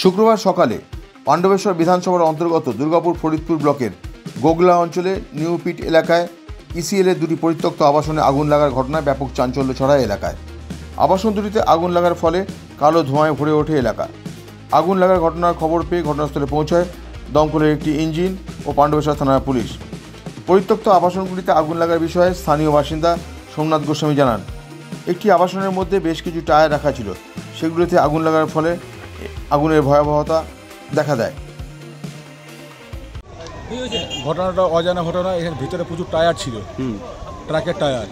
শুক্রবার সকালে পাণ্ডবেশ্বর বিধানসভার অন্তর্গত দুর্গাপুর ফরিদপুর ব্লকের গোগলা অঞ্চলে নিউ পিট এলাকায় ইসিএলের দুটি পরিত্যক্ত আবাসনে আগুন লাগার ঘটনায় ব্যাপক চাঞ্চল্য ছড়ায় এলাকায়। আবাসন দুটিতে আগুন লাগার ফলে কালো ধোঁয়ায় ভরে ওঠে এলাকা। আগুন লাগার ঘটনার খবর পেয়ে ঘটনাস্থলে পৌঁছায় দমকলের একটি ইঞ্জিন ও পাণ্ডবেশ্বর থানার পুলিশ। পরিত্যক্ত আবাসনগুলিতে আগুন লাগার বিষয়ে স্থানীয় বাসিন্দা সোমনাথ গোস্বামী জানান, একটি আবাসনের মধ্যে বেশ কিছু টায়ার রাখা ছিল, সেগুলিতে আগুন লাগার ফলে আগুনের ভয়াবহতা দেখা দেয়। ঘটনাটা অজানা ঘটনা। এখানে ভিতরে প্রচুর টায়ার ছিল, ট্রাকের টায়ার।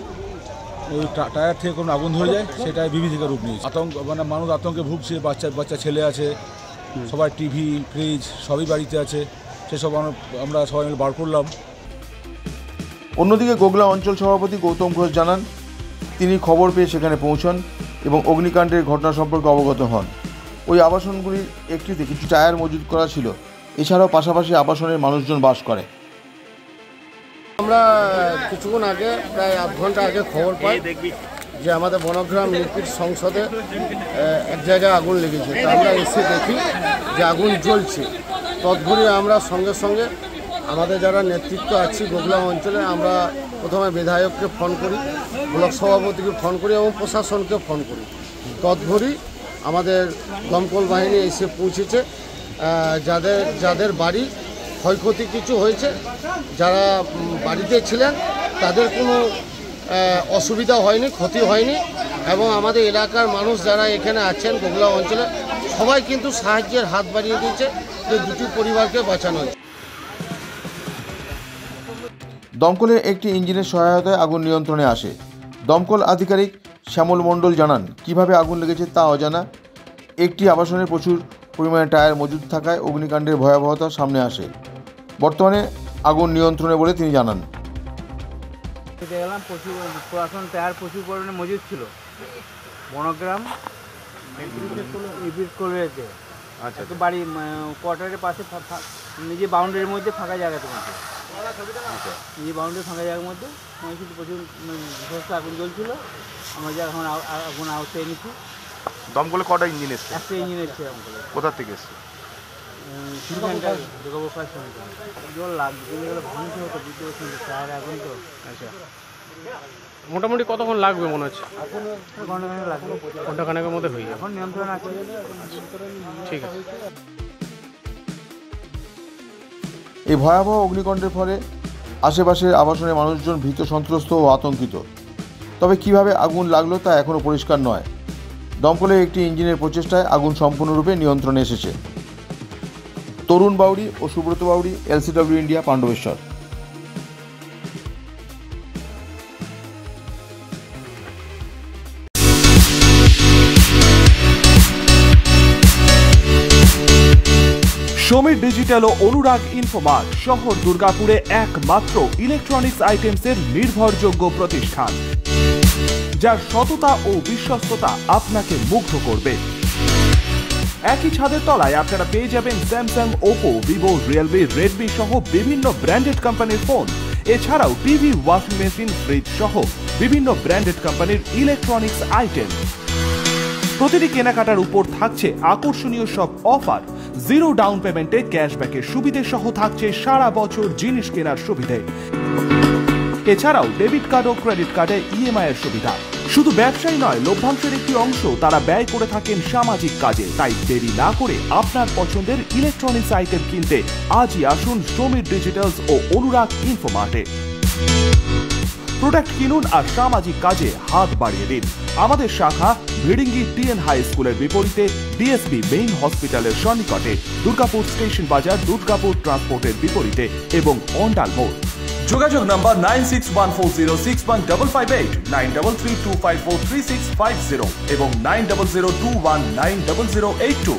ওই টায়ার থেকে কোনো আগুন ধরে যায়, সেটাই বিভীষিকার রূপ নিয়েছে। আতঙ্ক মানে মানুষ আতঙ্কে ভুগছে, বাচ্চা ছেলে আছে, সবাই টিভি ফ্রিজ সবই বাড়িতে আছে, সেসব আমরা সবাই মিলে বার করলাম। অন্যদিকে গোগলা অঞ্চল সভাপতি গৌতম ঘোষ জানান, তিনি খবর পেয়ে সেখানে পৌঁছান এবং অগ্নিকাণ্ডের ঘটনা সম্পর্কে অবগত হন। ওই আবাসনগুলির একটিতে কিছু টায়ার মজুত করা ছিল, এছাড়াও পাশাপাশি আবাসনের মানুষজন বাস করে। আমরা কিছুক্ষণ আগে প্রায় আধ ঘন্টা আগে খবর পাই যে আমাদের বনগ্রাম নিউপিট সংসদে এক জায়গায় আগুন লেগেছে। তো আমরা এসে দেখি যে আগুন জ্বলছে। তৎঘুরে আমরা সঙ্গে সঙ্গে আমাদের যারা নেতৃত্ব আছি গোগলা অঞ্চলে, আমরা প্রথমে বিধায়ককে ফোন করি, ব্লক সভাপতিকে ফোন করি এবং প্রশাসনকে ফোন করি। তৎঘুরি আমাদের দমকল বাহিনী এসে পৌঁছেছে। যাদের বাড়ি ক্ষয়ক্ষতি কিছু হয়েছে, যারা বাড়িতে ছিলেন তাদের কোনো অসুবিধা হয়নি, ক্ষতি হয়নি। এবং আমাদের এলাকার মানুষ যারা এখানে আছেন গোগলা অঞ্চলে, সবাই কিন্তু সাহায্যের হাত বাড়িয়ে দিয়েছে যে দুটি পরিবারকে বাঁচানো হয়েছে। দমকলের একটি ইঞ্জিনের সহায়তায় আগুন নিয়ন্ত্রণে আসে। দমকল আধিকারিক শ্যামল মণ্ডল জানান, কিভাবে আগুন লেগেছে তা অজানা। একটি আবাসনের প্রচুর পরিমাণে টায়ার মজুদ থাকায় অগ্নিকাণ্ডের ভয়াবহতা সামনে আসে। বর্তমানে আগুন নিয়ন্ত্রণে বলে তিনি জানান। দেখলাম প্রচুর পুরাতন টায়ার প্রচুর পরিমাণে মজুদ ছিল বনগ্রাম কলেজে। আচ্ছা, তো বাড়ি কোয়ার্টারের পাশে নিজে বাউন্ডারির মধ্যে ফাঁকা জায়গাতে মধ্যে নিজে বাউন্ডারি ফাঁকা জায়গার মধ্যে কিন্তু প্রচুর বিধ্বস্ত আগুন জ্বলছিল। আমরা যা এখন আগুন আওতে এনেছি। দমকলে কটা ইঞ্জিন এসছে? একটা ইঞ্জিন এসছে। দমকলে কোথা থেকে এসছে? মোটামুটি কতক্ষণ লাগবে মনে হচ্ছে? ঘন্টাখানেকের মধ্যে হয়ে যাবে। এখন নিয়ন্ত্রণ আছে। ঠিক আছে। এই ভয়াবহ অগ্নিকাণ্ডের ফলে আশেপাশের আবাসনের মানুষজন ভীত সন্ত্রস্ত ও আতঙ্কিত। তবে কিভাবে আগুন লাগলো তা এখনও পরিষ্কার নয়। দমকলের একটি ইঞ্জিনের প্রচেষ্টায় আগুন সম্পূর্ণরূপে নিয়ন্ত্রণে এসেছে। তরুণ বাউরি ও Subrata Bauri, LCW India, Pandabeswar. Samir digital ও অনুরাগ ইনফোমার্ট শহর দুর্গাপুরে একমাত্র ইলেকট্রনিক্স আইটেমসের নির্ভরযোগ্য প্রতিষ্ঠান, যার সততা ও বিশ্বস্ততা আপনাকে মুগ্ধ করবে। একই ছাদের তলায় আপনারা পেয়ে যাবেন Samsung, Oppo, Vivo, Realme, Redmi সহ বিভিন্ন ব্র্যান্ডেড কোম্পানির ফোন। এছাড়াও টিভি, ওয়াশিং মেশিন, ফ্রিজ সহ বিভিন্ন ব্র্যান্ডেড কোম্পানির ইলেকট্রনিক্স আইটেম। প্রতিটি কেনাকাটার উপর থাকছে আকর্ষণীয় সব অফার। জিরো ডাউন পেমেন্টে ক্যাশব্যাকের সুবিধে সহ থাকছে সারা বছর জিনিস কেনার সুবিধে। এছাড়াও ডেবিট কার্ড ও ক্রেডিট কার্ডে EMI এর সুবিধা। শুধু ব্যবসায়ী নয়, লভ্যাংশের একটি অংশ তারা ব্যয় করে থাকেন সামাজিক কাজে। তাই দেরি না করে আপনার পছন্দের ইলেকট্রনিক্স আইটেম কিনতে আজই আসুন সমীর ডিজিটালস ও অনুরাগ ইনফোমার্টে। প্রোডাক্ট কিনুন আর সামাজিক কাজে হাত বাড়িয়ে দিন। আমাদের শাখা ভিড়িঙ্গি TN হাই স্কুলের বিপরীতে, DSP মেইন হসপিটালের সন্নিকটে, দুর্গাপুর স্টেশন বাজার, দুর্গাপুর ট্রান্সপোর্টের বিপরীতে এবং অন্ডাল মোড়। যোগাযোগ নম্বর 9614061558, 9332543650 এবং 9002190082।